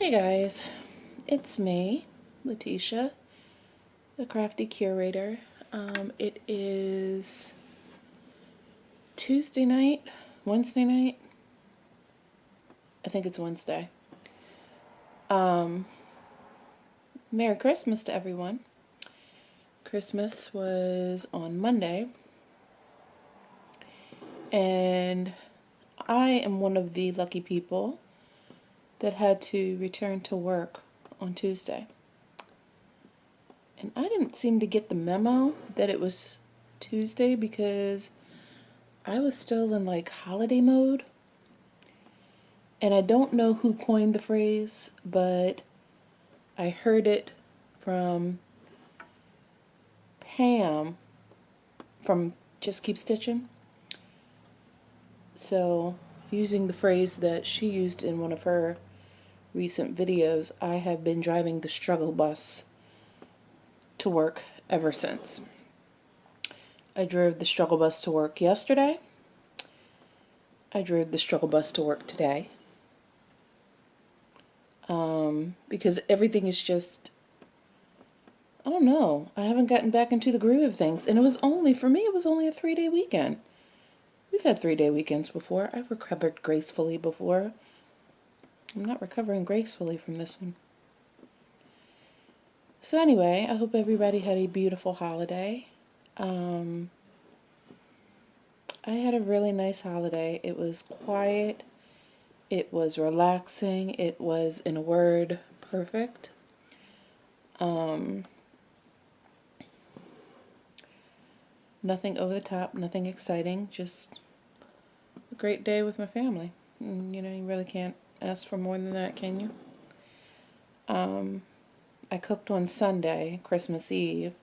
Hey guys, it's me, Letitia, the crafty curator. It is Tuesday night, Wednesday night. I think it's Wednesday. Merry Christmas to everyone. Christmas was on Monday, and I am one of the lucky people that had to return to work on Tuesday. And I didn't seem to get the memo that it was Tuesday because I was still in like holiday mode. And I don't know who coined the phrase, but I heard it from Pam from Just Keep Stitching. So, using the phrase that she used in one of her recent videos, I have been driving the struggle bus to work ever since. I drove the struggle bus to work yesterday. I drove the struggle bus to work today. Because everything is just, I don't know. I haven't gotten back into the groove of things. And it was only, for me, it was only a 3-day weekend. We've had 3-day weekends before. I've recovered gracefully before. I'm not recovering gracefully from this one. So anyway, I hope everybody had a beautiful holiday. I had a really nice holiday. It was quiet. It was relaxing. It was, in a word, perfect. Nothing over the top, nothing exciting, just a great day with my family. And, you know, you really can't ask for more than that, can you? I cooked on Sunday, Christmas Eve,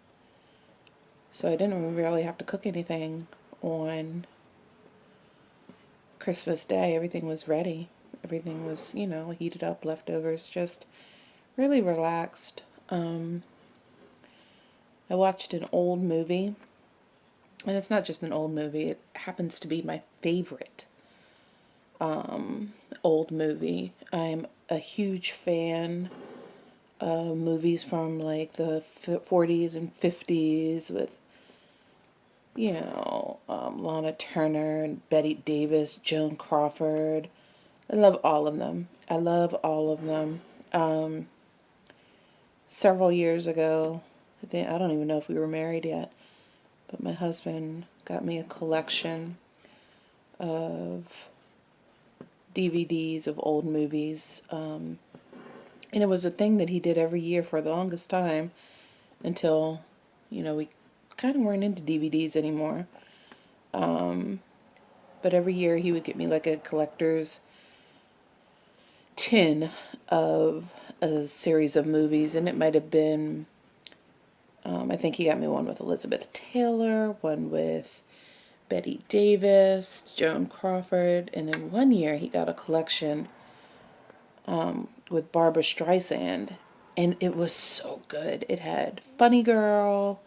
so I didn't really have to cook anything on Christmas Day. Everything was ready. Everything was, you know, heated up, leftovers, just really relaxed. I watched an old movie, and it's not just an old movie, it happens to be my favorite old movie. I'm a huge fan of movies from like the 40s and 50s with, you know, Lana Turner and Betty Davis, Joan Crawford. I love all of them. I love all of them. Several years ago, I don't even know if we were married yet, but my husband got me a collection of DVDs of old movies. And it was a thing that he did every year for the longest time until, you know, we kind of weren't into DVDs anymore. But every year he would get me like a collector's tin of a series of movies, and it might have been, I think he got me one with Elizabeth Taylor, one with Betty Davis, Joan Crawford, and then one year he got a collection with Barbra Streisand, and it was so good. It had Funny Girl,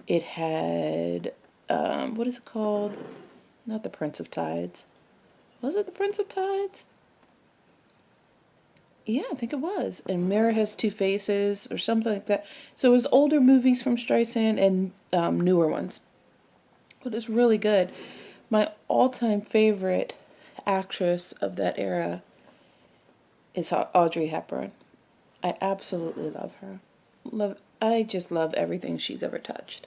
it had, what is it called? Not The Prince of Tides. Was it The Prince of Tides? Yeah, I think it was. And Mirror Has Two Faces or something like that. So it was older movies from Streisand and newer ones. But it's really good. My all-time favorite actress of that era is Audrey Hepburn. I absolutely love her. I just love everything she's ever touched.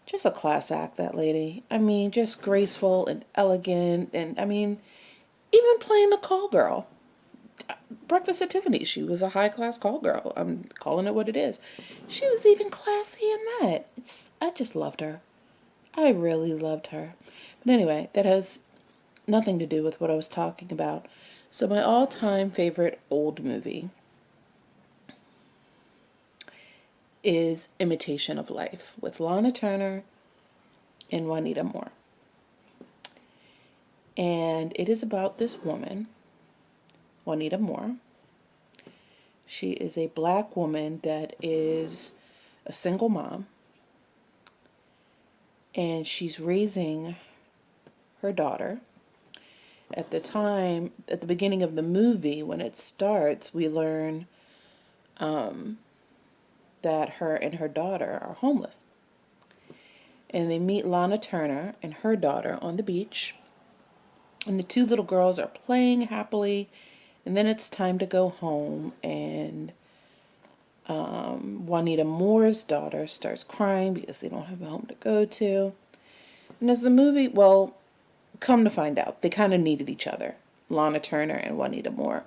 Just a class act, that lady. I mean, just graceful and elegant. And, I mean, even playing the call girl. Breakfast at Tiffany's, she was a high-class call girl. I'm calling it what it is. She was even classy in that. I just loved her. I really loved her. But anyway, that has nothing to do with what I was talking about. So my all-time favorite old movie is Imitation of Life with Lana Turner and Juanita Moore. And it is about this woman, Juanita Moore. She is a black woman that is a single mom, and she's raising her daughter, at the time, at the beginning of the movie, when it starts, we learn that her and her daughter are homeless. And they meet Lana Turner and her daughter on the beach. And the two little girls are playing happily. And then it's time to go home. And Juanita Moore's daughter starts crying because they don't have a home to go to. And as the movie, well, come to find out, they kind of needed each other, Lana Turner and Juanita Moore.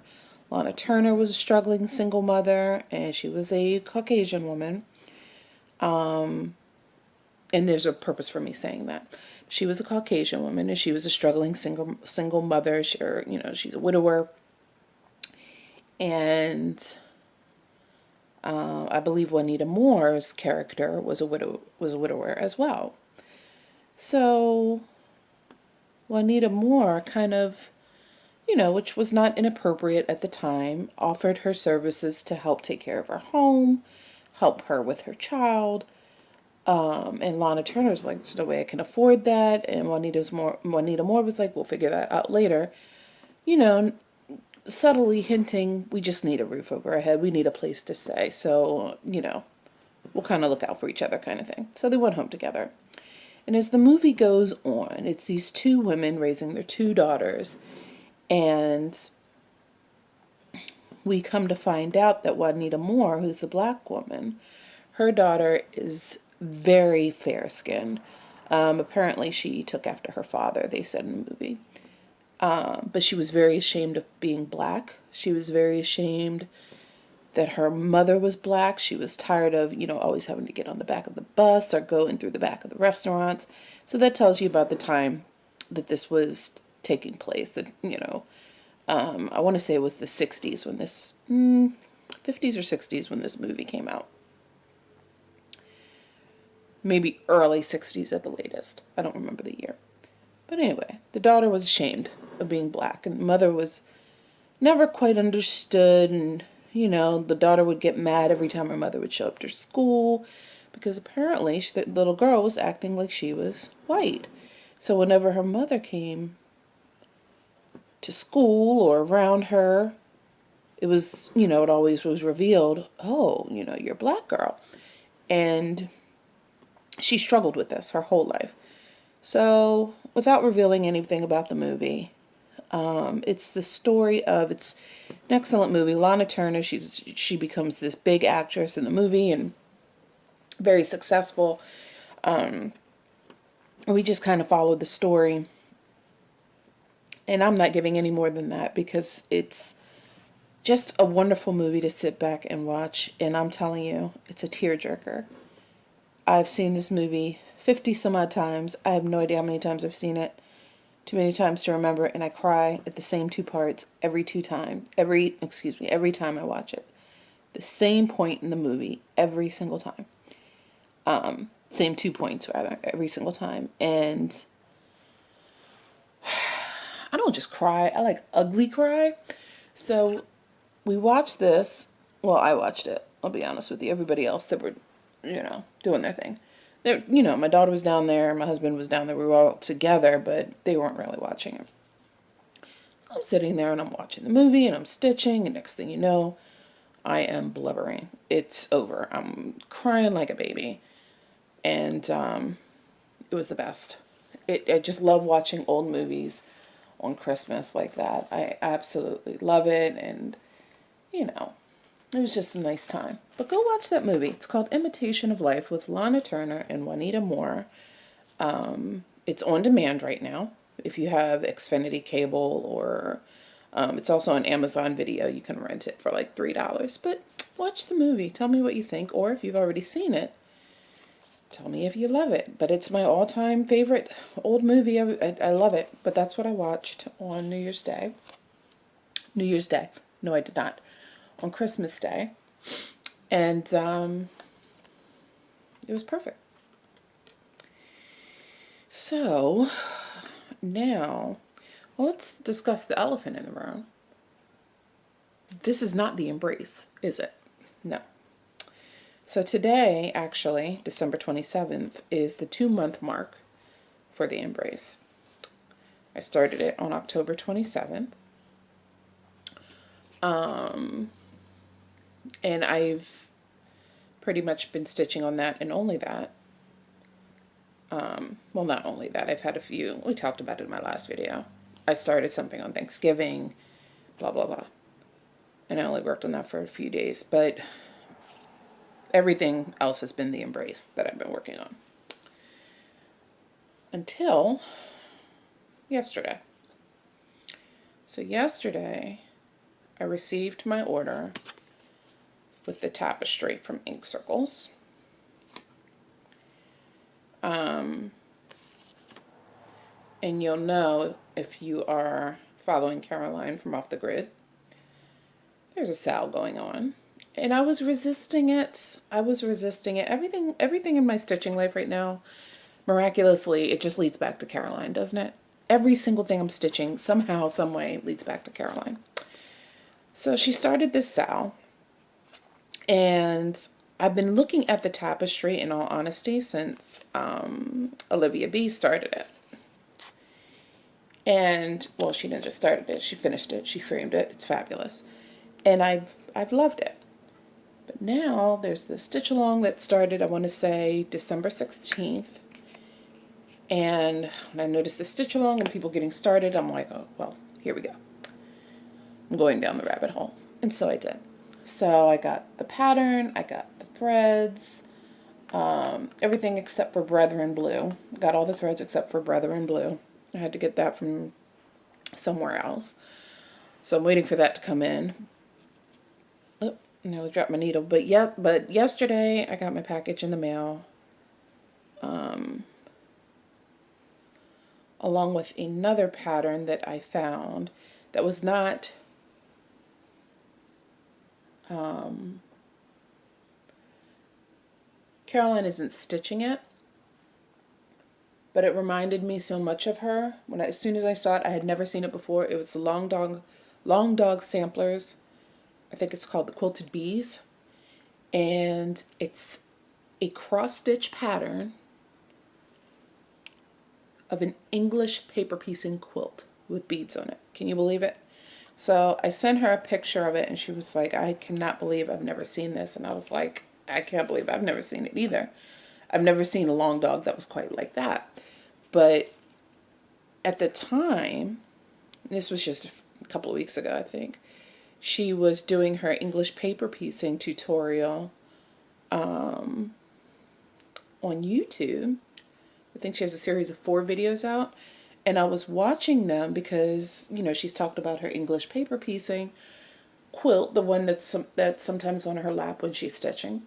Lana Turner was a struggling single mother, and she was a Caucasian woman. And there's a purpose for me saying that. She was a Caucasian woman, and she was a struggling single mother. She's a widower. And I believe Juanita Moore's character was a widower as well. So Juanita Moore kind of, which was not inappropriate at the time, offered her services to help take care of her home, help her with her child. And Lana Turner's like, there's no way I can afford that. And Juanita Moore was like, we'll figure that out later. Subtly hinting, we just need a roof over our head. We need a place to stay. So, we'll kind of look out for each other kind of thing. So they went home together. And as the movie goes on, it's these two women raising their two daughters. And we come to find out that Juanita Moore, who's a black woman, her daughter is very fair-skinned. Apparently she took after her father, they said in the movie. But she was very ashamed of being black. She was very ashamed that her mother was black. She was tired of, always having to get on the back of the bus or go in through the back of the restaurants. So that tells you about the time that this was taking place. That, I want to say it was the 60s when this, 50s or 60s when this movie came out. Maybe early 60s at the latest. I don't remember the year. But anyway, the daughter was ashamed of being black, and the mother was never quite understood, and, the daughter would get mad every time her mother would show up to school, because apparently the little girl was acting like she was white. So whenever her mother came to school or around her, it was, it always was revealed, oh, you're a black girl. And she struggled with this her whole life. So, without revealing anything about the movie, it's the story of, it's an excellent movie. Lana Turner, she becomes this big actress in the movie and very successful. We just kind of followed the story. And I'm not giving any more than that because it's just a wonderful movie to sit back and watch. And I'm telling you, it's a tearjerker. I've seen this movie 50 some odd times. I have no idea how many times I've seen it. Too many times to remember, and I cry at the same two parts every time I watch it. The same point in the movie every single time. Same 2 points rather, every single time. And I don't just cry, I like ugly cry. So we watched this. Well, I watched it, I'll be honest with you. Everybody else that were, doing their thing. My daughter was down there, my husband was down there, we were all together, but they weren't really watching it. So I'm sitting there and I'm watching the movie and I'm stitching, and next thing you know, I am blubbering. It's over. I'm crying like a baby. And it was the best. I just love watching old movies on Christmas like that. I absolutely love it, and, it was just a nice time. But go watch that movie. It's called Imitation of Life with Lana Turner and Juanita Moore. It's on demand right now. If you have Xfinity cable, or it's also on Amazon Video. You can rent it for like $3. But watch the movie. Tell me what you think. Or if you've already seen it, tell me if you love it. But it's my all-time favorite old movie. I love it. But that's what I watched on New Year's Day. No, I did not. On Christmas Day. And it was perfect. So now, let's discuss the elephant in the room. This is not the embrace, is it? No. So today, actually, December 27th, is the 2-month mark for the embrace. I started it on October 27th. And I've pretty much been stitching on that and only that. Well, not only that, I've had a few, we talked about it in my last video. I started something on Thanksgiving, blah, blah, blah. And I only worked on that for a few days, but everything else has been the embrace that I've been working on. Until yesterday. So yesterday, I received my order with the Tapestry from Ink Circles. And you'll know if you are following Chatalaine from Off the Grid. There's a sale going on. And I was resisting it. Everything in my stitching life right now, miraculously, it just leads back to Chatalaine, doesn't it? Every single thing I'm stitching, somehow, some way, leads back to Chatalaine. So she started this sale. And I've been looking at the Tapestry, in all honesty, since Olivia B started it. And, well, she didn't just start it, she finished it, she framed it, it's fabulous. And I've loved it. But now there's the stitch along that started, I want to say, December 16th. And when I noticed the stitch along and people getting started, I'm like, oh, well, here we go. I'm going down the rabbit hole. And so I did. So I got the pattern, I got the threads, everything except for Brethren Blue. Got all the threads except for Brethren Blue. I had to get that from somewhere else. So I'm waiting for that to come in. Oh, nearly dropped my needle. But yesterday I got my package in the mail. Along with another pattern that I found that was not Chatalaine isn't stitching it, but it reminded me so much of her. As soon as I saw it, I had never seen it before. It was the Long Dog Samplers. I think it's called the Quilted Bees. And it's a cross-stitch pattern of an English paper piecing quilt with beads on it. Can you believe it? So I sent her a picture of it, and she was like, I cannot believe I've never seen this. And I was like, I can't believe I've never seen it either. I've never seen a long dog that was quite like that. But at the time, this was just a couple of weeks ago, I think, she was doing her English paper piecing tutorial on YouTube. I think she has a series of 4 videos out. And I was watching them because, you know, she's talked about her English paper piecing quilt, the one that's sometimes on her lap when she's stitching.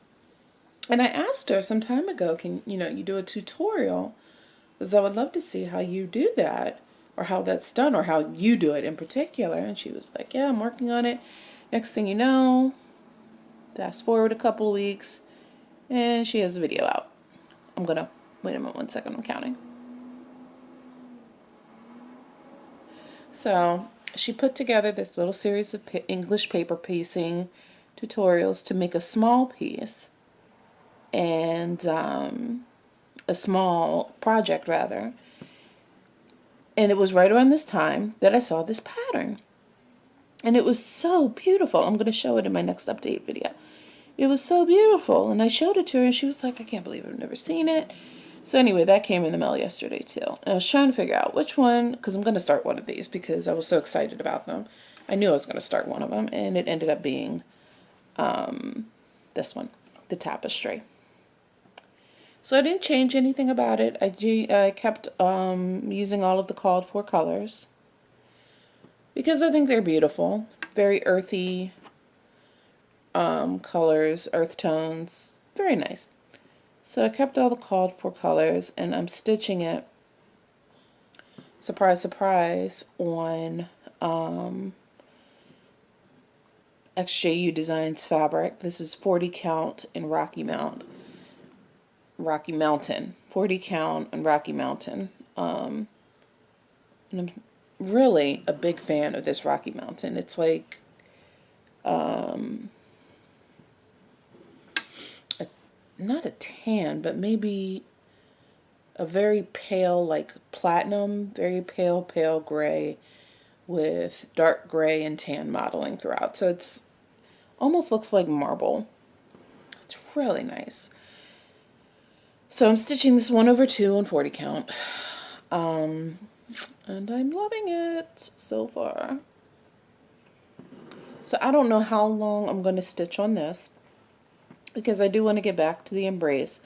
And I asked her some time ago, can you do a tutorial? Because I would love to see how you do that, or how that's done, or how you do it in particular. And she was like, yeah, I'm working on it. Next thing you know, fast forward a couple of weeks, and she has a video out. I'm going to, wait a minute, 1 second, I'm counting. So she put together this little series of English paper piecing tutorials to make a small piece, and a small project rather. And it was right around this time that I saw this pattern. And it was so beautiful. I'm going to show it in my next update video. It was so beautiful. And I showed it to her and she was like, I can't believe I've never seen it. So anyway, that came in the mail yesterday too. And I was trying to figure out which one, because I'm going to start one of these because I was so excited about them. I knew I was going to start one of them, and it ended up being this one, the Tapestry. So I didn't change anything about it. I kept using all of the called for colors because I think they're beautiful. Very earthy colors, earth tones. Very nice. So I kept all the called for colors, and I'm stitching it, surprise, surprise, on XJUdesign's fabric. This is 40 count in Rocky Mountain. 40 count and Rocky Mountain. And I'm really a big fan of this Rocky Mountain. It's like not a tan, but maybe a very pale, like platinum, very pale gray with dark gray and tan modeling throughout. So it's almost looks like marble. It's really nice. So I'm stitching this 1/2 on 40 count. And I'm loving it so far. So I don't know how long I'm going to stitch on this because I do want to get back to the embrace.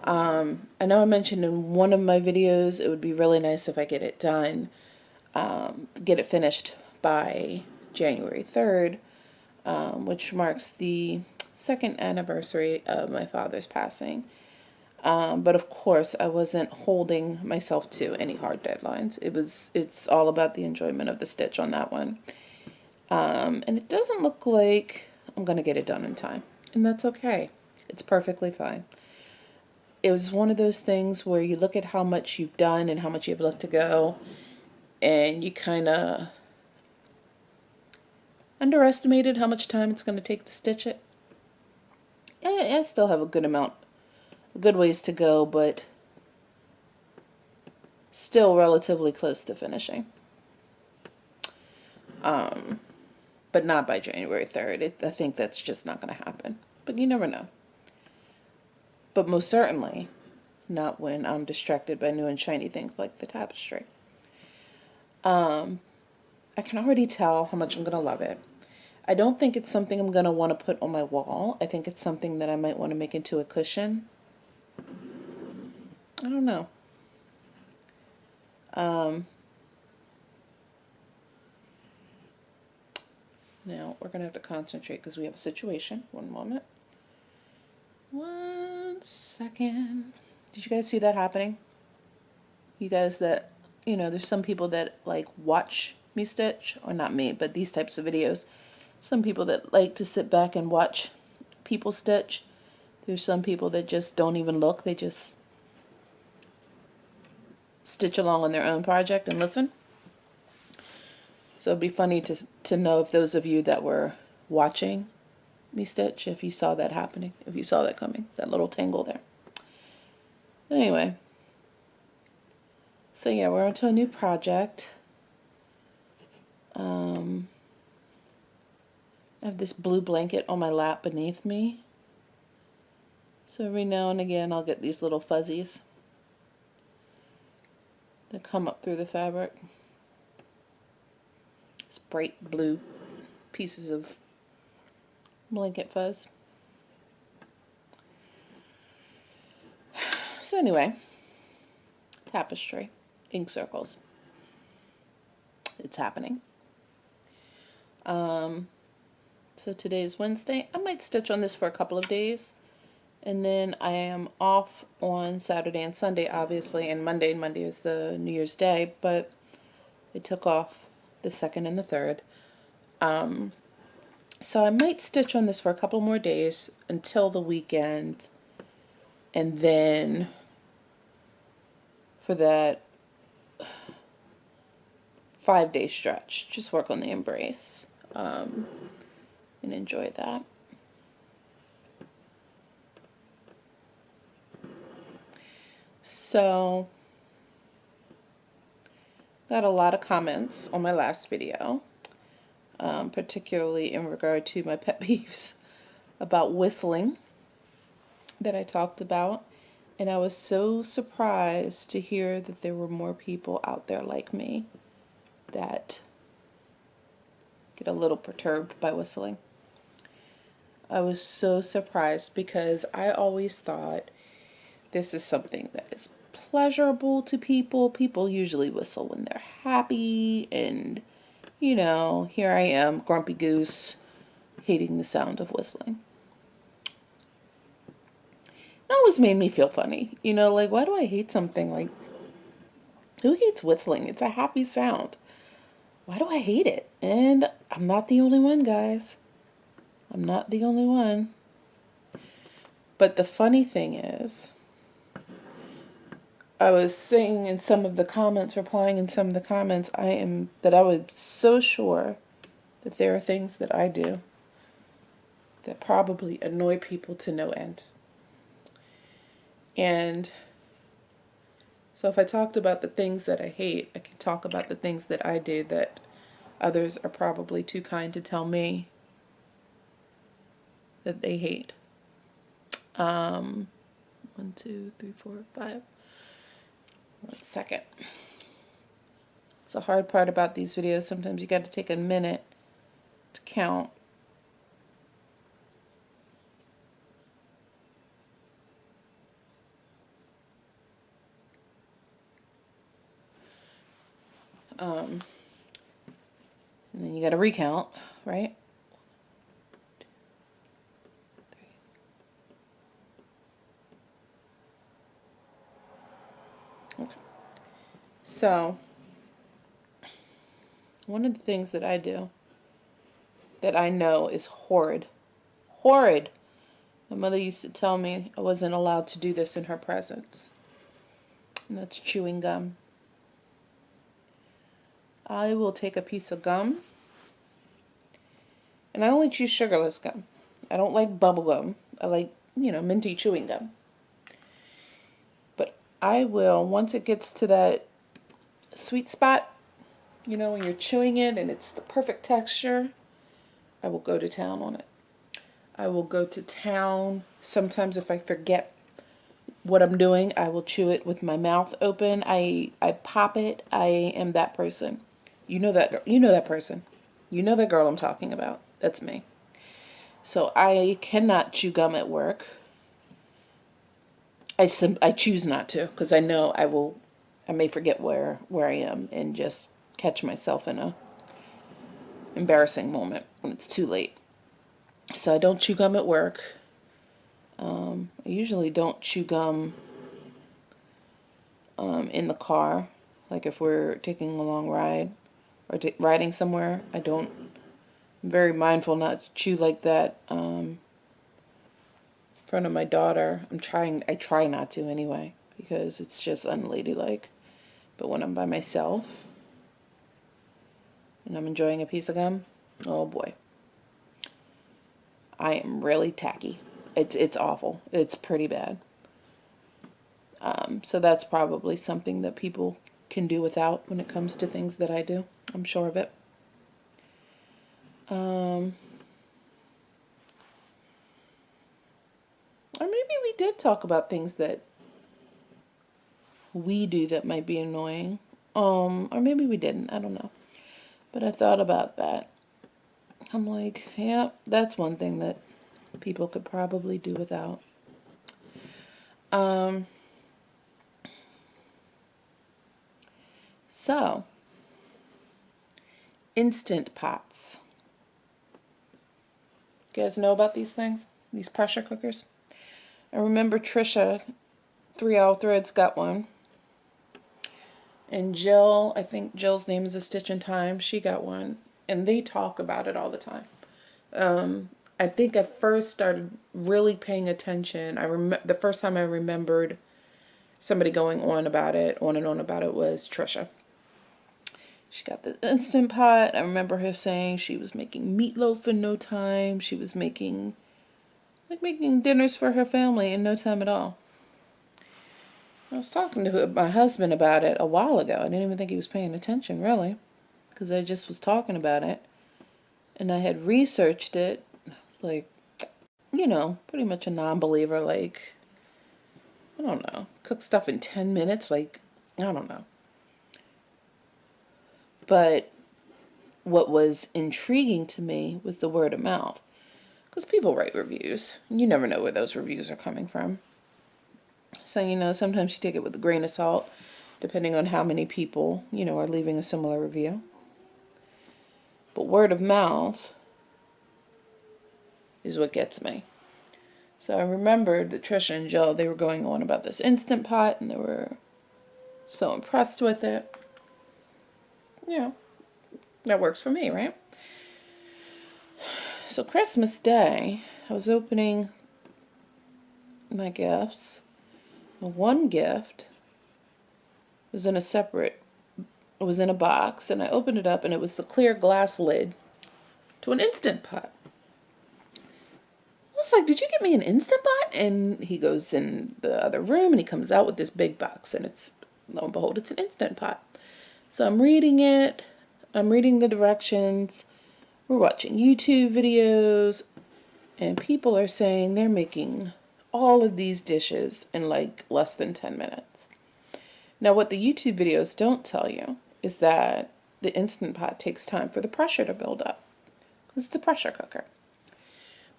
I know I mentioned in one of my videos it would be really nice if I get it done, get it finished by January 3rd, which marks the 2nd anniversary of my father's passing. But of course, I wasn't holding myself to any hard deadlines. It's all about the enjoyment of the stitch on that one. And it doesn't look like I'm going to get it done in time. And that's okay. It's perfectly fine. It was one of those things where you look at how much you've done and how much you have left to go, and you kind of underestimated how much time it's going to take to stitch it. I still have a good ways to go, but still relatively close to finishing. But not by January 3rd. I think that's just not going to happen. But you never know. But most certainly not when I'm distracted by new and shiny things like the tapestry. I can already tell how much I'm going to love it. I don't think it's something I'm going to want to put on my wall. I think it's something that I might want to make into a cushion. I don't know. Now we're going to have to concentrate because we have a situation. One moment. 1 second. Did you guys see that happening? You guys that, there's some people that like watch me stitch, or not me, but these types of videos. Some people that like to sit back and watch people stitch. There's some people that just don't even look. They just stitch along on their own project and listen. So it'd be funny to know if those of you that were watching me stitch, if you saw that happening, if you saw that coming, that little tangle there. Anyway, so yeah, we're onto a new project. I have this blue blanket on my lap beneath me. So every now and again I'll get these little fuzzies that come up through the fabric. It's bright blue pieces of blanket fuzz. So anyway, tapestry, ink circles. It's happening. So today's Wednesday. I might stitch on this for a couple of days. And then I am off on Saturday and Sunday, obviously, and Monday is the New Year's Day, but they took off the 2nd and the 3rd. So I might stitch on this for a couple more days until the weekend, and then for that 5-day stretch, just work on the embrace and enjoy that. So, got a lot of comments on my last video, particularly in regard to my pet peeves about whistling that I talked about. And I was so surprised to hear that there were more people out there like me that get a little perturbed by whistling. I was so surprised because I always thought this is something that is pleasurable to people. People usually whistle when they're happy, and here I am, grumpy goose, hating the sound of whistling. It always made me feel funny. Like, why do I hate something? Like, who hates whistling? It's a happy sound. Why do I hate it? And I'm not the only one, guys. I'm not the only one. But the funny thing is, I was saying in some of the comments, replying in some of the comments, I was so sure that there are things that I do that probably annoy people to no end. And So if I talked about the things that I hate, I can talk about the things that I do that others are probably too kind to tell me that they hate. 1, 2, 3, 4, 5. 1 second. It's the hard part about these videos. Sometimes you got to take a minute to count. And then you got to recount, right? 2, 3. Okay. So, one of the things that I do that I know is horrid. Horrid. My mother used to tell me I wasn't allowed to do this in her presence. And that's chewing gum. I will take a piece of gum, and I only chew sugarless gum. I don't like bubble gum. I like, minty chewing gum. But I will, once it gets to that sweet spot, when you're chewing it and it's the perfect texture, I will go to town on it. I will go to town. Sometimes if I forget what I'm doing, I will chew it with my mouth open. I pop it. I am that person. You know that person. You know that girl I'm talking about. That's me. So I cannot chew gum at work. I choose not to, because I know I may forget where I am and just catch myself in a embarrassing moment when it's too late. So I don't chew gum at work. I usually don't chew gum in the car, like if we're taking a long ride or riding somewhere. I'm very mindful not to chew like that in front of my daughter. I try not to anyway, because it's just unladylike. But when I'm by myself and I'm enjoying a piece of gum, oh boy, I am really tacky. It's awful. It's pretty bad. So that's probably something that people can do without when it comes to things that I do. I'm sure of it. Or maybe we did talk about things that we do that might be annoying. Or maybe we didn't. I don't know. But I thought about that. I'm like, yeah, that's one thing that people could probably do without. So, Instant Pots. You guys know about these things? These pressure cookers? I remember Trisha, 3 Hour Threads, got one. And Jill, I think Jill's name is A Stitch in Time, she got one. And they talk about it all the time. I think I first started really paying attention. The first time I remembered somebody going on and on about it, was Trisha. She got the Instant Pot. I remember her saying she was making meatloaf in no time. She was making dinners for her family in no time at all. I was talking to my husband about it a while ago. I didn't even think he was paying attention, really, because I just was talking about it. And I had researched it. It's like, pretty much a non-believer. Like, I don't know, cook stuff in 10 minutes. Like, I don't know. But what was intriguing to me was the word of mouth. Because people write reviews. And you never know where those reviews are coming from. So, sometimes you take it with a grain of salt, depending on how many people, are leaving a similar review. But word of mouth is what gets me. So I remembered that Trisha and Jill, they were going on about this Instant Pot, and they were so impressed with it. That works for me, right? So Christmas Day, I was opening my gifts. One gift was in a box, and I opened it up, and it was the clear glass lid to an Instant Pot. I was like, did you get me an Instant Pot? And he goes in the other room, and he comes out with this big box, and it's lo and behold, it's an Instant Pot. So I'm reading it. I'm reading the directions. We're watching YouTube videos. And people are saying they're making all of these dishes in like less than 10 minutes. Now, what the YouTube videos don't tell you is that the Instant Pot takes time for the pressure to build up. This is a pressure cooker.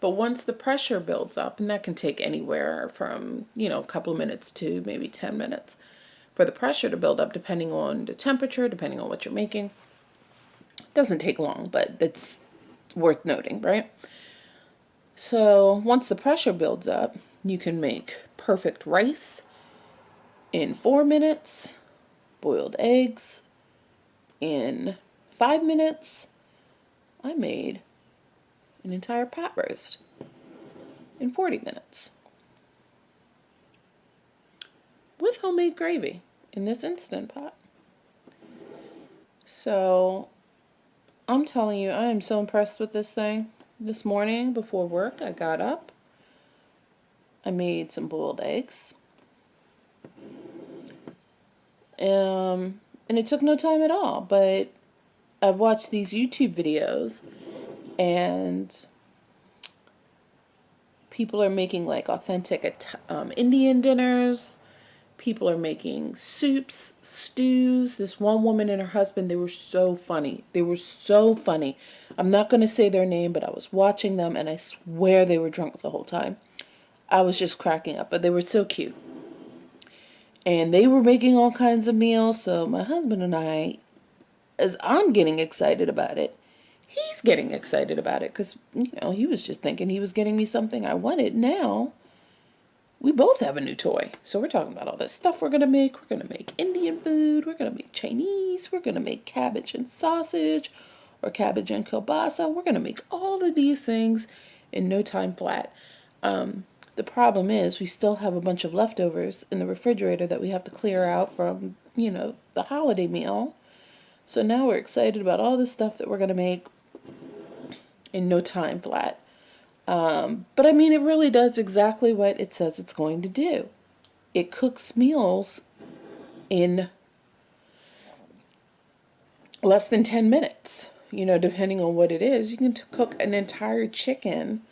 But once the pressure builds up, and that can take anywhere from, a couple of minutes to maybe 10 minutes for the pressure to build up, depending on the temperature, depending on what you're making. It doesn't take long, but it's worth noting, right? So once the pressure builds up, you can make perfect rice in 4 minutes, boiled eggs in 5 minutes. I made an entire pot roast in 40 minutes with homemade gravy in this Instant Pot. So I'm telling you, I am so impressed with this thing. This morning before work, I got up, I made some boiled eggs, and it took no time at all, but I've watched these YouTube videos, and people are making like authentic Indian dinners. People are making soups, stews. This one woman and her husband, they were so funny. They were so funny. I'm not going to say their name, but I was watching them, and I swear they were drunk the whole time. I was just cracking up, but they were so cute. And they were making all kinds of meals, so my husband and I, as I'm getting excited about it, he's getting excited about it, because, he was just thinking he was getting me something I wanted. Now we both have a new toy. So we're talking about all this stuff we're going to make. We're going to make Indian food. We're going to make Chinese. We're going to make cabbage and sausage or cabbage and kielbasa. We're going to make all of these things in no time flat. The problem is we still have a bunch of leftovers in the refrigerator that we have to clear out from, the holiday meal. So now we're excited about all this stuff that we're going to make in no time flat. But I mean, it really does exactly what it says it's going to do. It cooks meals in less than 10 minutes, depending on what it is. You can cook an entire chicken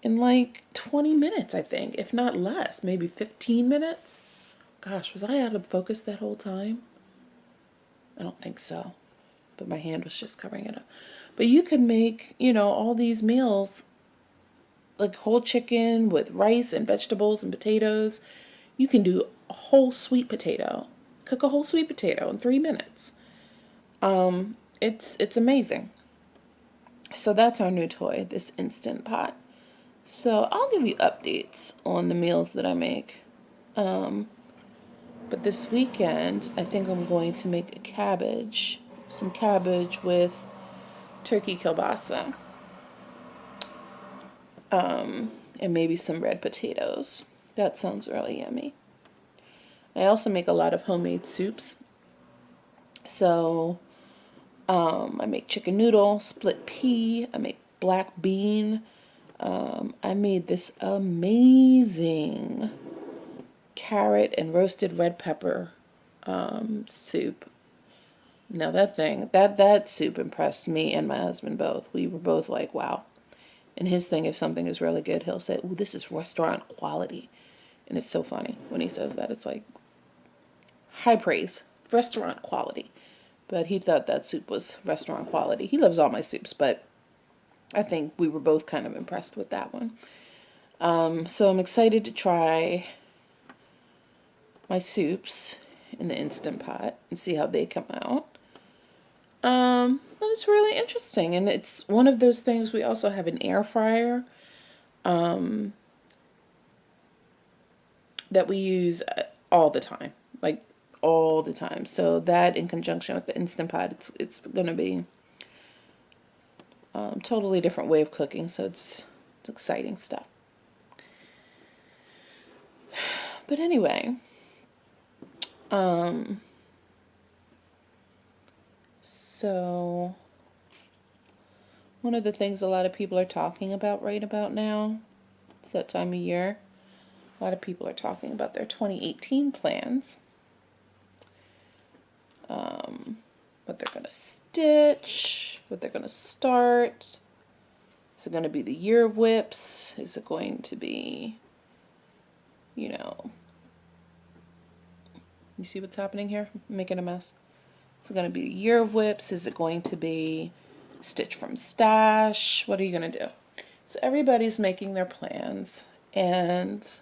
in like 20 minutes, I think, if not less, maybe 15 minutes. Gosh, was I out of focus that whole time? I don't think so, but my hand was just covering it up. But you can make, all these meals, like whole chicken with rice and vegetables and potatoes. You can do a whole sweet potato. Cook a whole sweet potato in 3 minutes. It's amazing. So that's our new toy, this Instant Pot. So I'll give you updates on the meals that I make. But this weekend, I think I'm going to make some cabbage with turkey kielbasa. And maybe some red potatoes. That sounds really yummy. I also make a lot of homemade soups. So, I make chicken noodle, split pea, I make black bean. I made this amazing carrot and roasted red pepper soup. Now that soup impressed me and my husband both. We were both like, wow. And his thing, if something is really good, he'll say, "Ooh, this is restaurant quality." And it's so funny when he says that. It's like high praise, restaurant quality. But he thought that soup was restaurant quality. He loves all my soups, but I think we were both kind of impressed with that one. So I'm excited to try my soups in the Instant Pot and see how they come out. But it's really interesting, and it's one of those things. We also have an air fryer that we use all the time, like all the time. So that, in conjunction with the Instant Pot, it's going to be totally different way of cooking. So it's exciting stuff. But anyway, so one of the things a lot of people are talking about right about now, it's that time of year, a lot of people are talking about their 2018 plans. what they're going to stitch, what they're going to start. Is it going to be the year of whips? Is it going to be, you know, you see what's happening here? I'm making a mess. Is it going to be the year of whips? Is it going to be stitch from stash? What are you going to do? So everybody's making their plans, and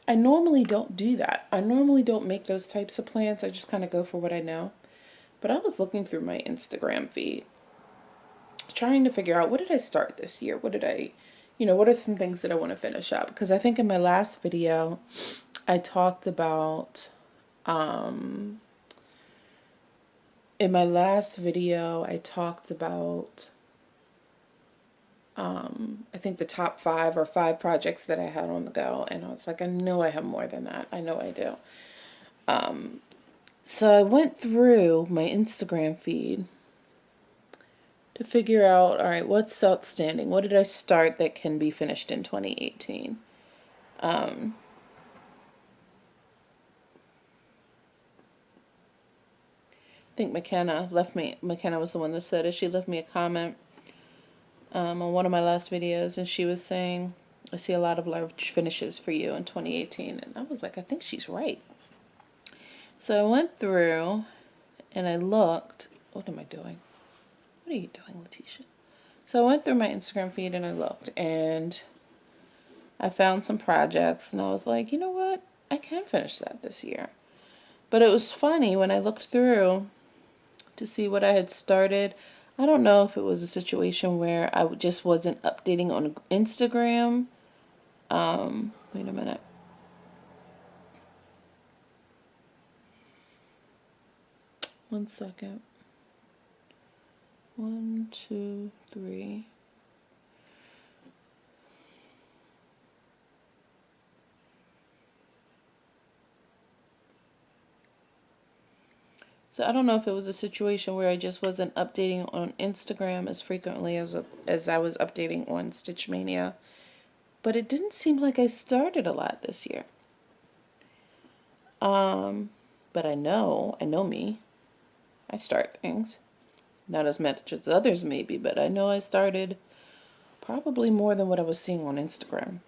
I normally don't do that. I normally don't make those types of plans. I just kind of go for what I know. But I was looking through my Instagram feed, trying to figure out, what did I start this year? What did I, what are some things that I want to finish up? Because I think in my last video, I talked about, I think the top 5 projects that I had on the go. And I was like, I know I have more than that. I know I do. So I went through my Instagram feed to figure out, all right, what's outstanding? What did I start that can be finished in 2018? I think McKenna was the one that said it. She left me a comment on one of my last videos, and she was saying, I see a lot of large finishes for you in 2018. And I was like, I think she's right. So I went through and I looked. What am I doing? What are you doing, Letitia? So I went through my Instagram feed and I looked, and I found some projects, and I was like, you know what? I can finish that this year. But it was funny when I looked through to see what I had started. I don't know if it was a situation where I just wasn't updating on Instagram. Wait a minute. One second. 1, 2, 3. So I don't know if it was a situation where I just wasn't updating on Instagram as frequently as I was updating on Stitch Mania, but it didn't seem like I started a lot this year. But I know me. I start things. Not as much as others maybe, but I know I started probably more than what I was seeing on Instagram.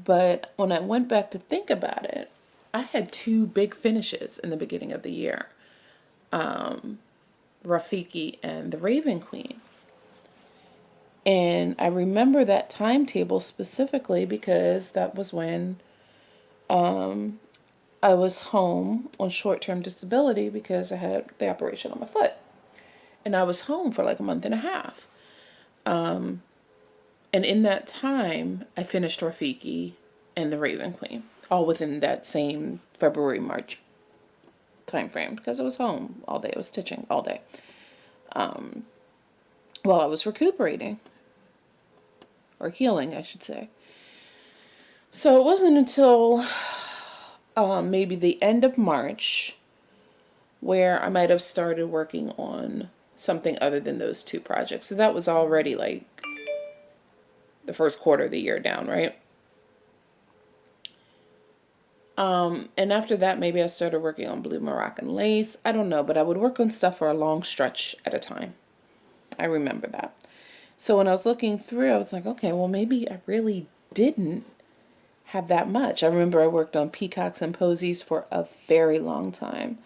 But when I went back to think about it, I had 2 big finishes in the beginning of the year. Rafiki and the Raven Queen. And I remember that timetable specifically because that was when I was home on short-term disability because I had the operation on my foot. And I was home for like a month and a half. And in that time, I finished Rafiki and the Raven Queen, all within that same February, March time frame, because I was home all day. I was stitching all day while I was recuperating, or healing, I should say. So it wasn't until maybe the end of March where I might have started working on something other than those 2 projects. So that was already like the first quarter of the year down, right? And after that, maybe I started working on blue Moroccan lace. I don't know, but I would work on stuff for a long stretch at a time. I remember that. So when I was looking through, I was like, okay, well, maybe I really didn't have that much. I remember I worked on Peacocks and Posies for a very long time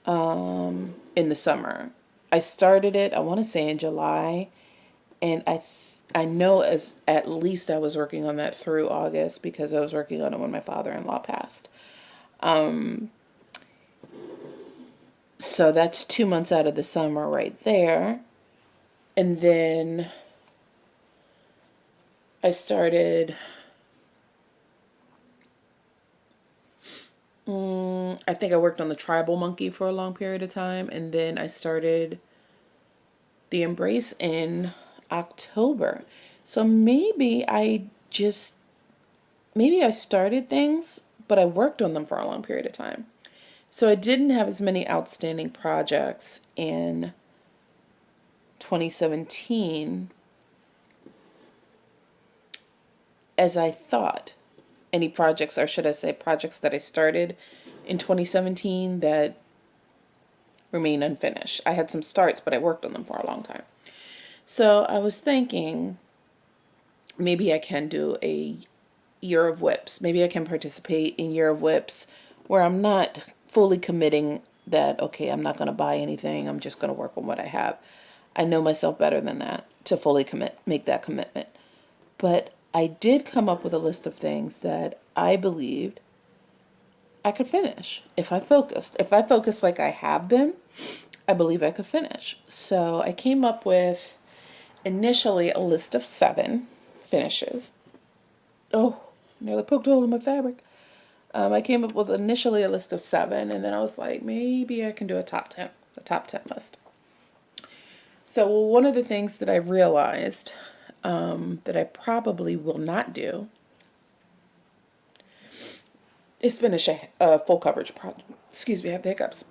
in the summer. I started it, I want to say in July, and I know as at least I was working on that through August because I was working on it when my father-in-law passed. So that's 2 months out of the summer right there. And then I started, I think I worked on the tribal monkey for a long period of time. And then I started the embrace in October. So maybe I started things, but I worked on them for a long period of time. So I didn't have as many outstanding projects in 2017 as I thought. Any projects, or should I say projects that I started in 2017 that remain unfinished. I had some starts, but I worked on them for a long time. So I was thinking maybe I can do a year of whips. Maybe I can participate in year of whips where I'm not fully committing that, okay, I'm not going to buy anything. I'm just going to work on what I have. I know myself better than that to fully make that commitment. But I did come up with a list of things that I believed I could finish if I focused. If I focused like I have been, I believe I could finish. So I came up with initially a list of 7 finishes. Oh, nearly poked a hole in my fabric. I came up with initially a list of 7, and then I was like, maybe I can do a top 10 list. So one of the things that I realized that I probably will not do is finish a full coverage project. Excuse me, I have the hiccups.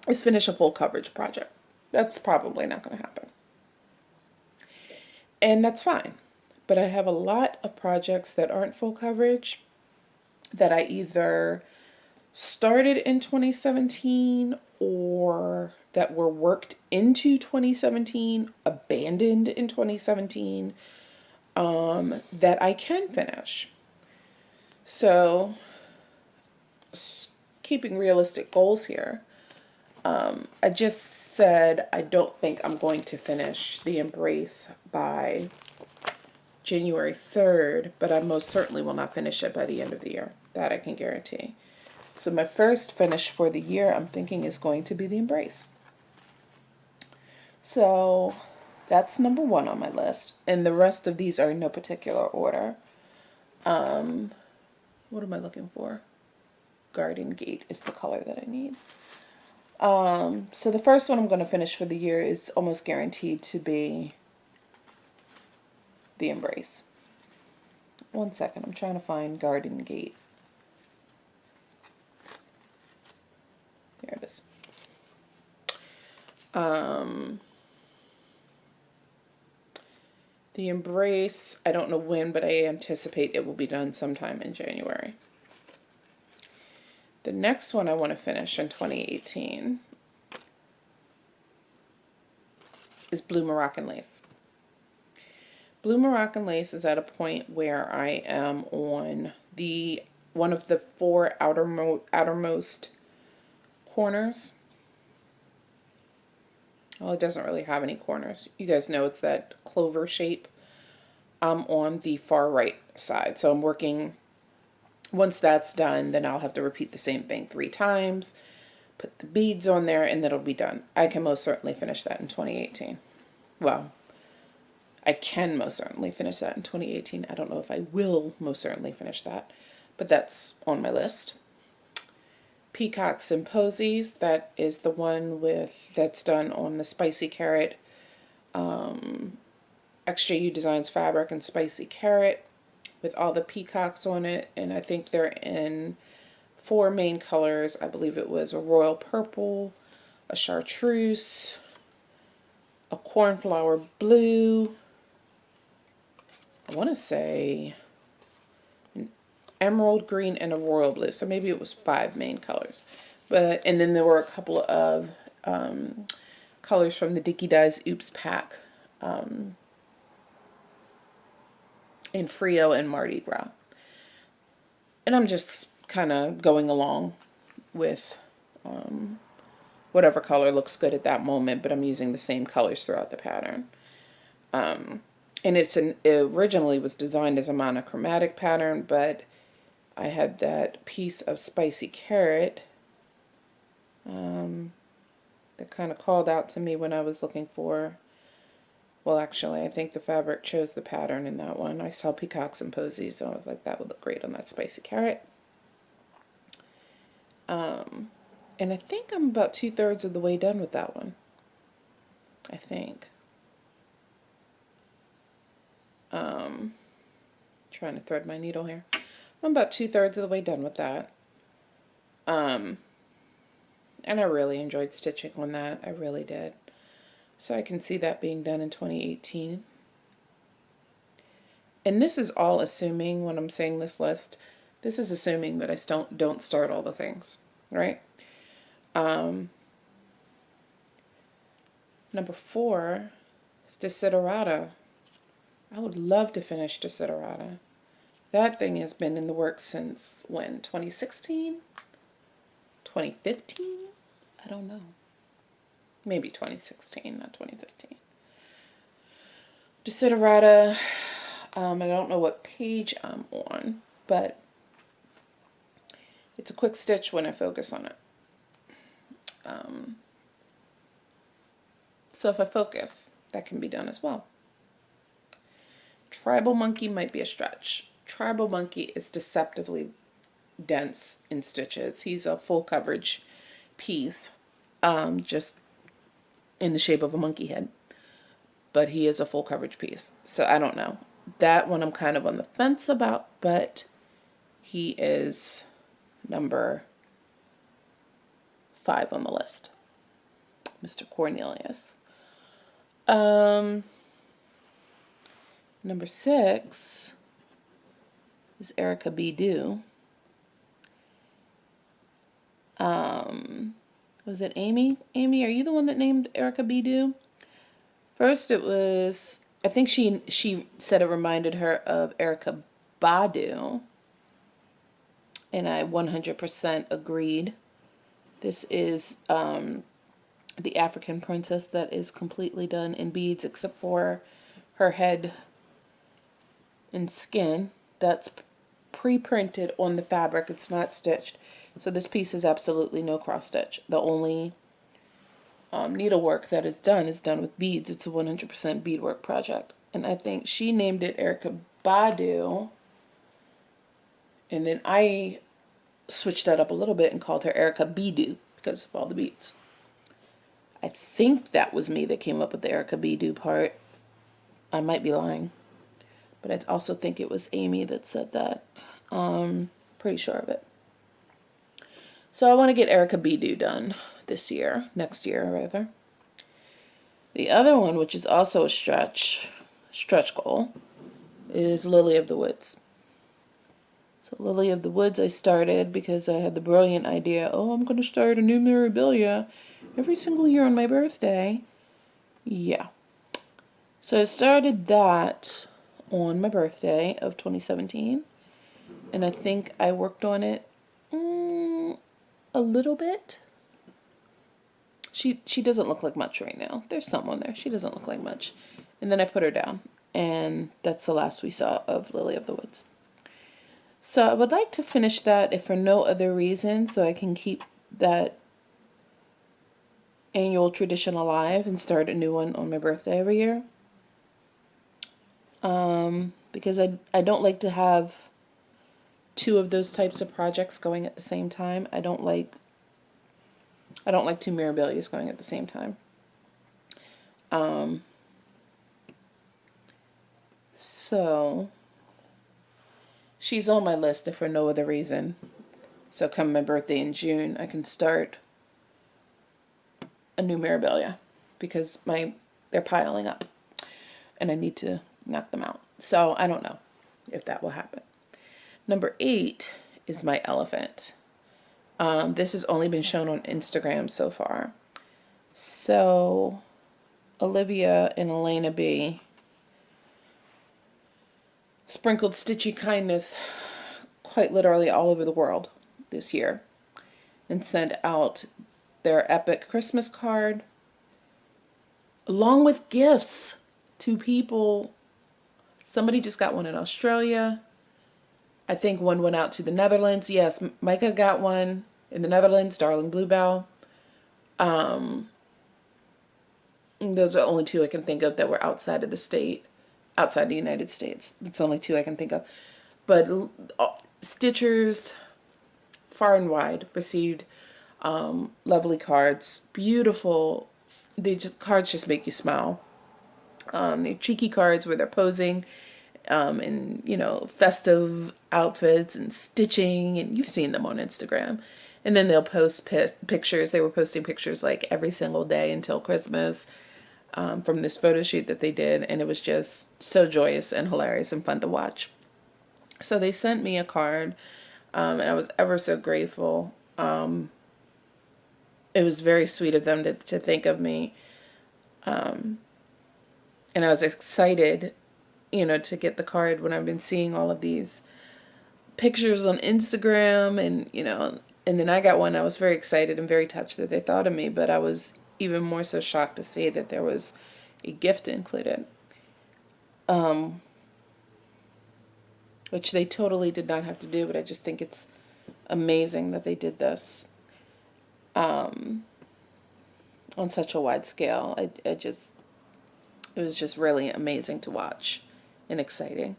Is finish a full coverage project. That's probably not going to happen. And that's fine. But I have a lot of projects that aren't full coverage that I either started in 2017 or that were worked into 2017, abandoned in 2017, that I can finish. So, keeping realistic goals here, I just said I don't think I'm going to finish the Embrace by January 3rd, but I most certainly will not finish it by the end of the year. That I can guarantee. So my first finish for the year, I'm thinking, is going to be the Embrace. So that's number 1 on my list. And the rest of these are in no particular order. What am I looking for? Garden Gate is the color that I need. So the first one I'm going to finish for the year is almost guaranteed to be the Embrace. One second, I'm trying to find Garden Gate. There it is. The Embrace, I don't know when, but I anticipate it will be done sometime in January. The next one I want to finish in 2018 is Blue Moroccan Lace. Blue Moroccan Lace is at a point where I am on one of the 4 outermost corners. Well, it doesn't really have any corners. You guys know it's that clover shape. I'm on the far right side. So I'm working, once that's done, then I'll have to repeat the same thing 3 times, put the beads on there, and that'll be done. I can most certainly finish that in 2018. Well, I can most certainly finish that in 2018. I don't know if I will most certainly finish that, but that's on my list. Peacocks and Posies, that is the one that's done on the Spicy Carrot, XJUDesign fabric and Spicy Carrot with all the peacocks on it, and I think they're in 4 main colors. I believe it was a royal purple, a chartreuse, a cornflower blue, I want to say an emerald green, and a royal blue. So maybe it was 5 main colors. And then there were a couple of colors from the Dicky Dyes Oops pack in Frio and Mardi Gras. And I'm just kind of going along with whatever color looks good at that moment, but I'm using the same colors throughout the pattern. And it originally was designed as a monochromatic pattern, but I had that piece of Spicy Carrot that kind of called out to me when I was looking for, well, actually, I think the fabric chose the pattern in that one. I saw Peacocks and Posies, so I was like, that would look great on that Spicy Carrot. And I think I'm about 2/3 of the way done with that one. I think. Trying to thread my needle here. I'm about 2/3 of the way done with that. And I really enjoyed stitching on that. I really did. So I can see that being done in 2018. And this is all assuming, when I'm saying this list, this is assuming that I don't start all the things. right? Number 4 is Desiderata. I would love to finish Desiderata. That thing has been in the works since when? 2016? 2015? I don't know. Maybe 2016, not 2015. Desiderata, I don't know what page I'm on, but it's a quick stitch when I focus on it. So if I focus, that can be done as well. Tribal Monkey might be a stretch. Tribal Monkey is deceptively dense in stitches. He's a full coverage piece, just in the shape of a monkey head. But he is a full coverage piece. So I don't know. That one I'm kind of on the fence about, but he is number 5 on the list. Mr. Cornelius. Number 6 is Erykah Beadu. Was it Amy? Amy, are you the one that named Erykah Beadu? First it was, I think she said it reminded her of Erykah Badu. And I 100% agreed. This is the African princess that is completely done in beads except for her head and skin. That's pre-printed on the fabric. It's not stitched. So this piece is absolutely no cross stitch. The only needlework that is done with beads. It's a 100% beadwork project. And I think she named it Erykah Badu. And then I switched that up a little bit and called her Erykah Beadu because of all the beads. I think that was me that came up with the Erykah Beadu part. I might be lying. But I also think it was Amy that said that. Pretty sure of it. So I want to get Erykah Beadu done next year rather. The other one, which is also a stretch goal, is Lily of the Woods. So Lily of the Woods I started because I had the brilliant idea, I'm going to start a new Mirabilia every single year on my birthday. Yeah. So I started that on my birthday of 2017. And I think I worked on it a little bit. She doesn't look like much right now. There's some on there. She doesn't look like much. And then I put her down. And that's the last we saw of Lily of the Woods. So I would like to finish that if for no other reason, so I can keep that annual tradition alive and start a new one on my birthday every year. Because I don't like to have 2 of those types of projects going at the same time. I don't like 2 Mirabilias going at the same time. So she's on my list if for no other reason. So come my birthday in June, I can start a new Mirabilia because they're piling up and I need to knock them out. So I don't know if that will happen. Number 8 is my elephant. This has only been shown on Instagram so far. So Olivia and Elena B sprinkled stitchy kindness quite literally all over the world this year and sent out their epic Christmas card along with gifts to people. Somebody just got one in Australia. I think one went out to the Netherlands. Yes, Micah got one in the Netherlands, Darling Bluebell. Those are only 2 I can think of that were outside of the United States. That's only 2 I can think of. But stitchers far and wide received lovely cards. Beautiful. Cards just make you smile. They're cheeky cards where they're posing in, festive outfits and stitching, and you've seen them on Instagram. And then they'll post pictures. They were posting pictures like every single day until Christmas from this photo shoot that they did, and it was just so joyous and hilarious and fun to watch. So they sent me a card, and I was ever so grateful. it was very sweet of them to think of me. And I was excited, to get the card when I've been seeing all of these pictures on Instagram and then I got one. I was very excited and very touched that they thought of me, but I was even more so shocked to see that there was a gift included. Which they totally did not have to do, but I just think it's amazing that they did this on such a wide scale. It was just really amazing to watch and exciting.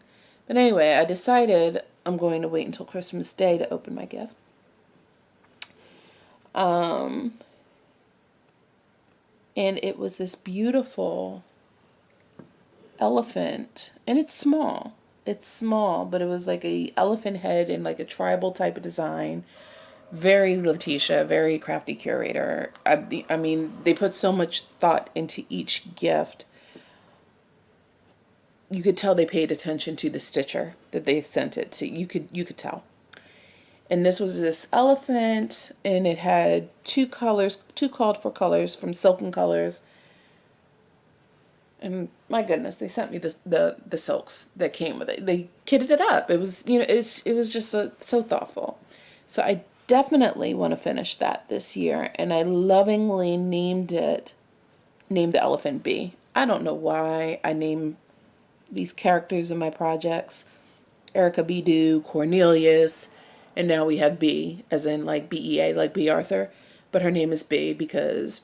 But anyway, I decided I'm going to wait until Christmas Day to open my gift. And it was this beautiful elephant, and it's small. It's small, but it was like a elephant head in like a tribal type of design. Very Letitia, very crafty curator. I mean, they put so much thought into each gift. You could tell they paid attention to the stitcher that they sent it to. You could tell. And this was this elephant, and it had two called for colors from Silken Colors. And my goodness, they sent me the silks that came with it. They kitted it up. It was, it was just so thoughtful. So I definitely want to finish that this year. And I lovingly named the elephant B. I don't know why I name these characters in my projects. Erykah, Beadu, Cornelius, and now we have B, as in like BEA, like B. Arthur. But her name is B because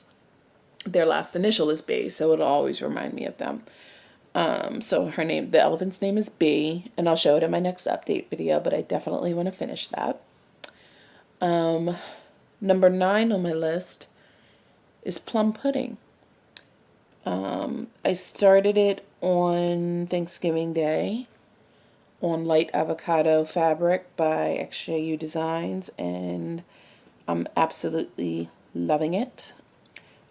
their last initial is B, so it'll always remind me of them. So the elephant's name is B, and I'll show it in my next update video, but I definitely want to finish that. Number 9 on my list is Plum Pudding. I started it on Thanksgiving Day on light avocado fabric by XJUDesigns, and I'm absolutely loving it.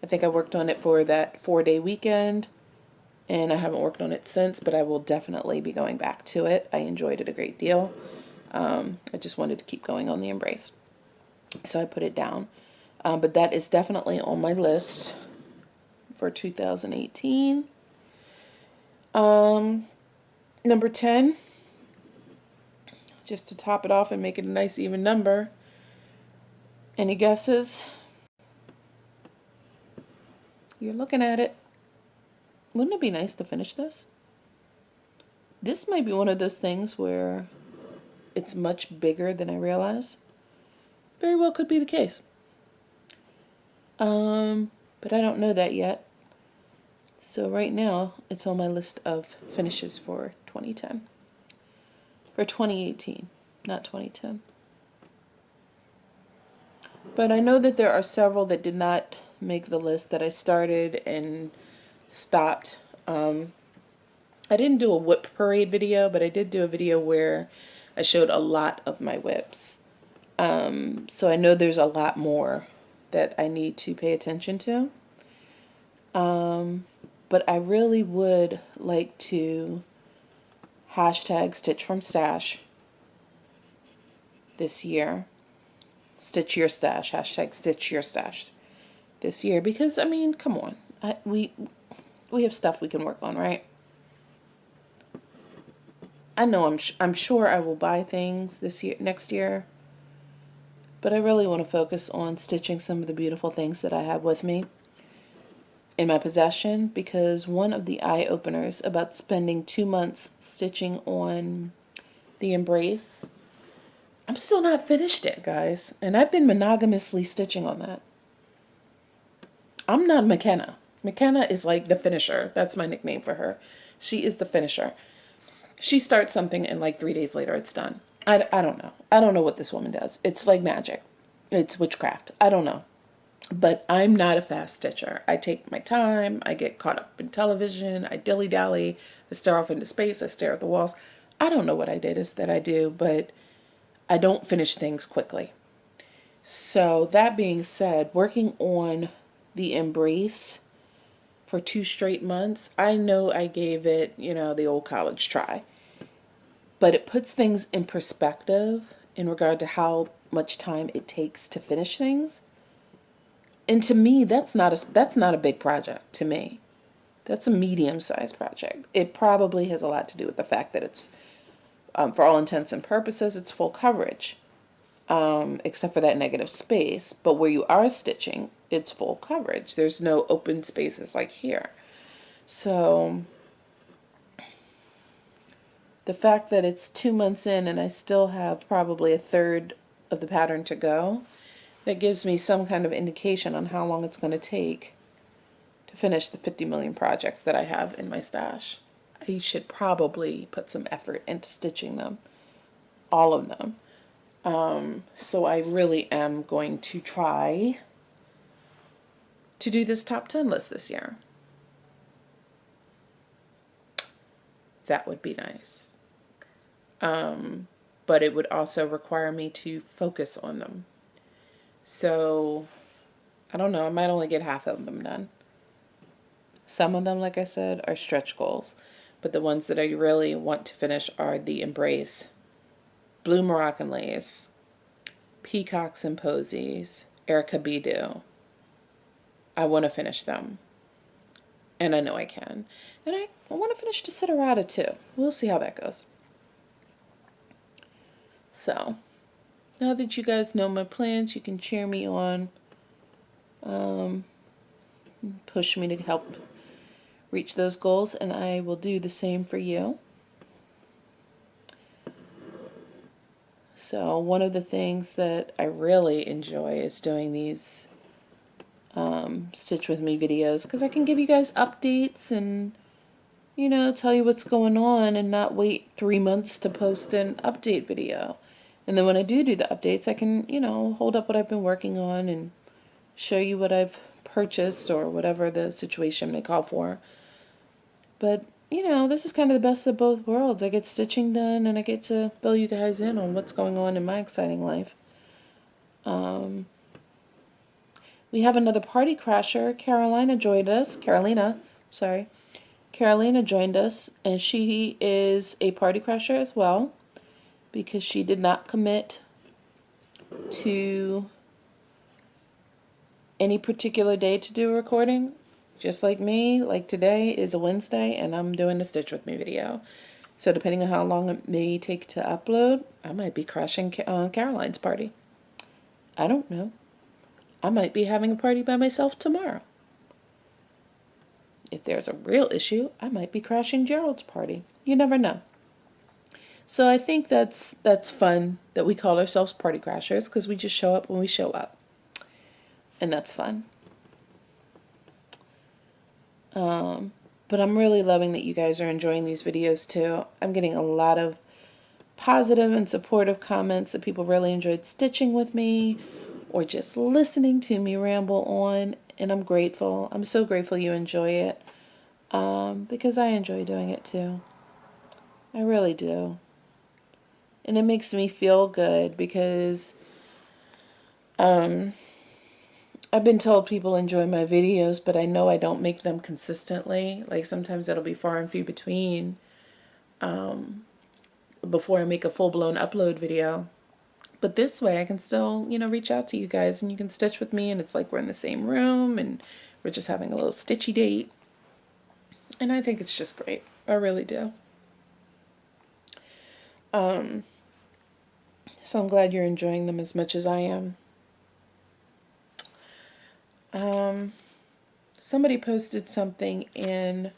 I think I worked on it for that 4-day weekend, and I haven't worked on it since, but I will definitely be going back to it. I enjoyed it a great deal. I just wanted to keep going on the embrace, so I put it down. But that is definitely on my list for 2018. Number 10, just to top it off and make it a nice even number. Any guesses? You're looking at it. Wouldn't it be nice to finish this? This might be one of those things where it's much bigger than I realize. Very well could be the case. But I don't know that yet. So right now, it's on my list of finishes for 2010. For 2018, not 2010. But I know that there are several that did not make the list that I started and stopped. I didn't do a whip parade video, but I did do a video where I showed a lot of my whips. So I know there's a lot more that I need to pay attention to. But I really would like to hashtag Stitch from Stash this year. Stitch your stash, hashtag Stitch your stash this year, because I mean, come on, we have stuff we can work on, right? I know I'm sure I will buy things next year, but I really want to focus on stitching some of the beautiful things that I have with me in my possession, because one of the eye openers about spending 2 months stitching on the embrace, I'm still not finished it, guys, and I've been monogamously stitching on that. I'm not McKenna. McKenna is like the finisher. That's my nickname for her. She is the finisher. She starts something and like 3 days later it's done. I don't know. I don't know what this woman does. It's like magic. It's witchcraft. I don't know. But I'm not a fast stitcher. I take my time. I get caught up in television. I dilly-dally. I stare off into space. I stare at the walls. I don't know what I do, but I don't finish things quickly. So that being said, working on the embrace for 2 straight months, I know I gave it, the old college try. But it puts things in perspective in regard to how much time it takes to finish things. And to me, that's not a big project to me. That's a medium-sized project. It probably has a lot to do with the fact that it's, for all intents and purposes, it's full coverage, except for that negative space. But where you are stitching, it's full coverage. There's no open spaces like here. So the fact that it's 2 months in and I still have probably a third of the pattern to go, that gives me some kind of indication on how long it's going to take to finish the 50 million projects that I have in my stash. I should probably put some effort into stitching them, all of them. So I really am going to try to do this top 10 list this year. That would be nice. But it would also require me to focus on them. So, I don't know, I might only get half of them done. Some of them, like I said, are stretch goals. But the ones that I really want to finish are the Embrace, Blue Moroccan Lace, Peacocks and Posies, Erykah Beadu. I want to finish them. And I know I can. And I want to finish Desiderata too. We'll see how that goes. So, now that you guys know my plans, you can cheer me on, push me to help reach those goals, and I will do the same for you. So one of the things that I really enjoy is doing these Stitch With Me videos, because I can give you guys updates and, you know, tell you what's going on and not wait 3 months to post an update video. And then when I do the updates, I can, you know, hold up what I've been working on and show you what I've purchased or whatever the situation may call for. But, you know, this is kind of the best of both worlds. I get stitching done and I get to fill you guys in on what's going on in my exciting life. We have another party crasher. Carolina joined us. Carolina joined us, and she is a party crasher as well, because she did not commit to any particular day to do a recording. Just like me, like today is a Wednesday, and I'm doing a Stitch With Me video. So depending on how long it may take to upload, I might be crashing Caroline's party. I don't know. I might be having a party by myself tomorrow. If there's a real issue, I might be crashing Gerald's party. You never know. So I think that's fun that we call ourselves party crashers, because we just show up when we show up. And that's fun. But I'm really loving that you guys are enjoying these videos too. I'm getting a lot of positive and supportive comments that people really enjoyed stitching with me or just listening to me ramble on, and I'm grateful. I'm so grateful you enjoy it, because I enjoy doing it too. I really do. And it makes me feel good because I've been told people enjoy my videos, but I know I don't make them consistently. Like sometimes it'll be far and few between before I make a full-blown upload video. But this way I can still, you know, reach out to you guys and you can stitch with me, and it's like we're in the same room and we're just having a little stitchy date. And I think it's just great. I really do. So I'm glad you're enjoying them as much as I am. Somebody posted something in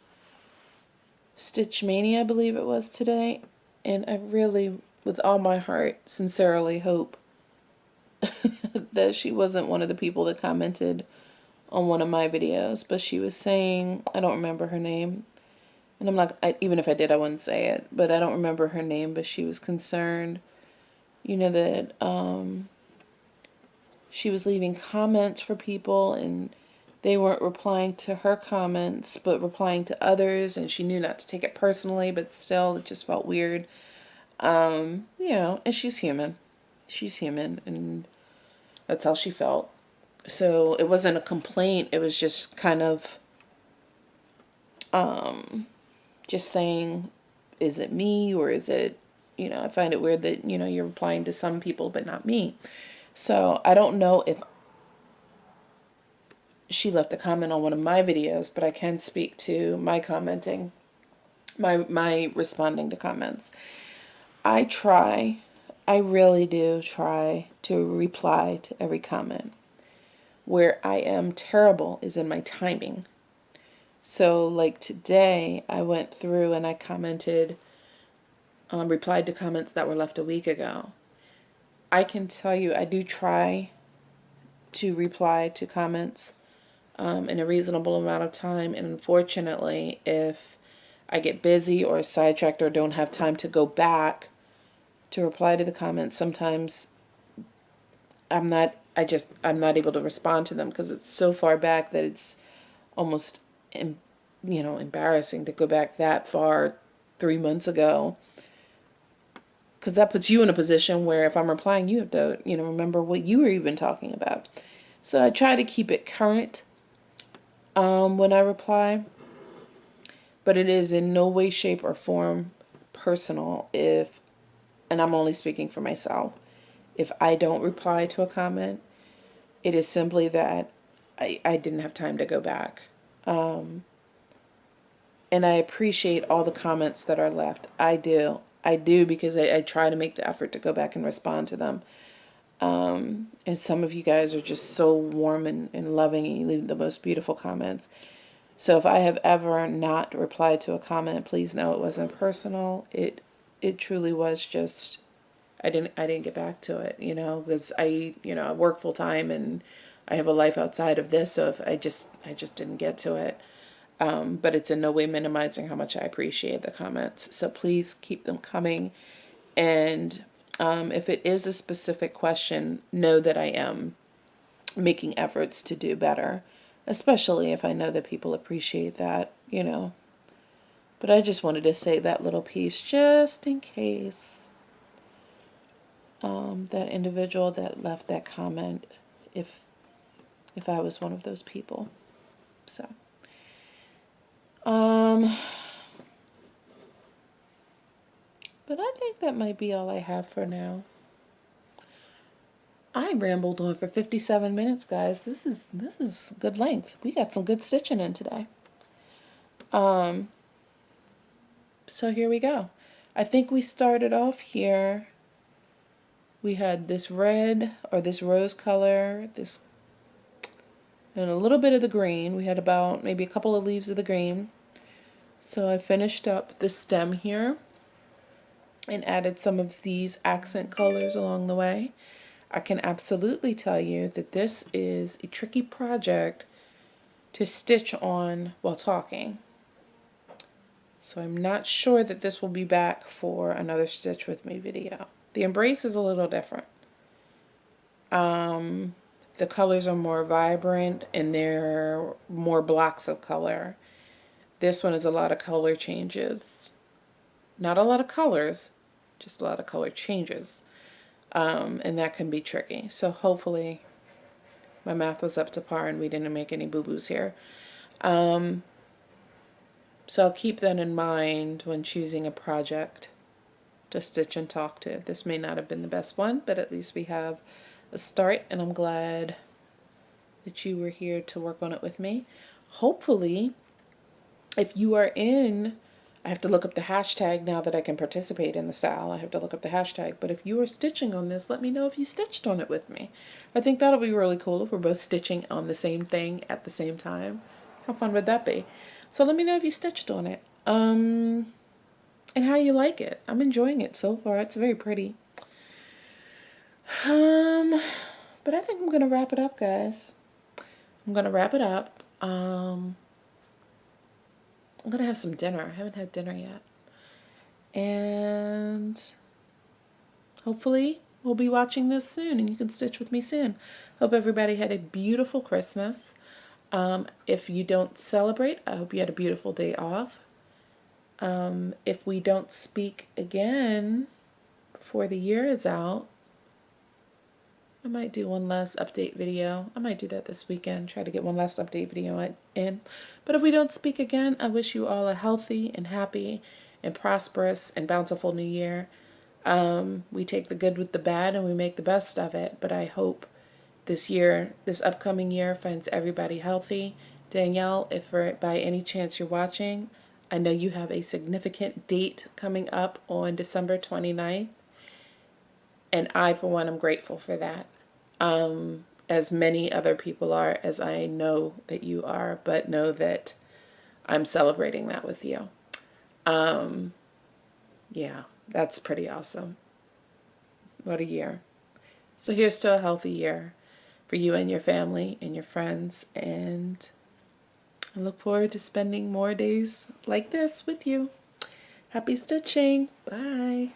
Stitch Mania, I believe it was today, and I really, with all my heart, sincerely hope that she wasn't one of the people that commented on one of my videos, but she was saying, I don't remember her name, and I'm not, even if I did, I wouldn't say it, but I don't remember her name, but she was concerned, you know, that she was leaving comments for people and they weren't replying to her comments but replying to others, and she knew not to take it personally, but still it just felt weird. You know, and she's human. She's human, and that's how she felt. So it wasn't a complaint, it was just kind of just saying, is it me, or is it, you know, I find it weird that, you know, you're replying to some people but not me. So I don't know if she left a comment on one of my videos, but I can speak to my commenting, my responding to comments. I really do try to reply to every comment. Where I am terrible is in my timing. So like today, I went through and I commented, replied to comments that were left a week ago. I can tell you I do try to reply to comments in a reasonable amount of time. And unfortunately, if I get busy or sidetracked or don't have time to go back to reply to the comments, sometimes I'm not able to respond to them because it's so far back that it's almost, embarrassing to go back that far 3 months ago. Because that puts you in a position where if I'm replying, you have to, remember what you were even talking about. So I try to keep it current when I reply. But it is in no way, shape, or form personal and I'm only speaking for myself, if I don't reply to a comment. It is simply that I didn't have time to go back. And I appreciate all the comments that are left. I do. Because I try to make the effort to go back and respond to them. And some of you guys are just so warm and loving, and you leave the most beautiful comments. So if I have ever not replied to a comment, please know it wasn't personal. It truly was just, I didn't get back to it, because I work full time and I have a life outside of this. So if I just didn't get to it. But it's in no way minimizing how much I appreciate the comments. So please keep them coming. And if it is a specific question, know that I am making efforts to do better, especially if I know that people appreciate that, But I just wanted to say that little piece just in case that individual that left that comment, if I was one of those people. So. But I think that might be all I have for now. I rambled on for 57 minutes, guys. This is good length. We got some good stitching in today. So here we go. I think we started off here. We had this red or this rose color, and a little bit of the green. We had about maybe a couple of leaves of the green. So I finished up the stem here and added some of these accent colors along the way. I can absolutely tell you that this is a tricky project to stitch on while talking. So I'm not sure that this will be back for another Stitch With Me video. The embrace is a little different. The colors are more vibrant and they're more blocks of color. This one is a lot of color changes. Not a lot of colors, just a lot of color changes. And that can be tricky. So hopefully my math was up to par and we didn't make any boo-boos here. So I'll keep that in mind when choosing a project to stitch and talk to. This may not have been the best one, but at least we have a start, and I'm glad that you were here to work on it with me. Hopefully, if you are in, I have to look up the hashtag now that I can participate in the style. I have to look up the hashtag. But if you are stitching on this, let me know if you stitched on it with me. I think that'll be really cool if we're both stitching on the same thing at the same time. How fun would that be? So let me know if you stitched on it. And how you like it. I'm enjoying it so far. It's very pretty. But I think I'm going to wrap it up, guys. I'm going to wrap it up. I'm going to have some dinner. I haven't had dinner yet. And hopefully we'll be watching this soon and you can stitch with me soon. Hope everybody had a beautiful Christmas. If you don't celebrate, I hope you had a beautiful day off. If we don't speak again before the year is out, I might do one last update video. I might do that this weekend, try to get one last update video in. But if we don't speak again, I wish you all a healthy and happy and prosperous and bountiful new year. We take the good with the bad and we make the best of it. But I hope this upcoming year finds everybody healthy. Danielle, if by any chance you're watching, I know you have a significant date coming up on December 29th, and I, for one, am grateful for that. As many other people are, as I know that you are, but know that I'm celebrating that with you. Yeah, that's pretty awesome. What a year. So here's to a healthy year for you and your family and your friends, and I look forward to spending more days like this with you. Happy stitching. Bye.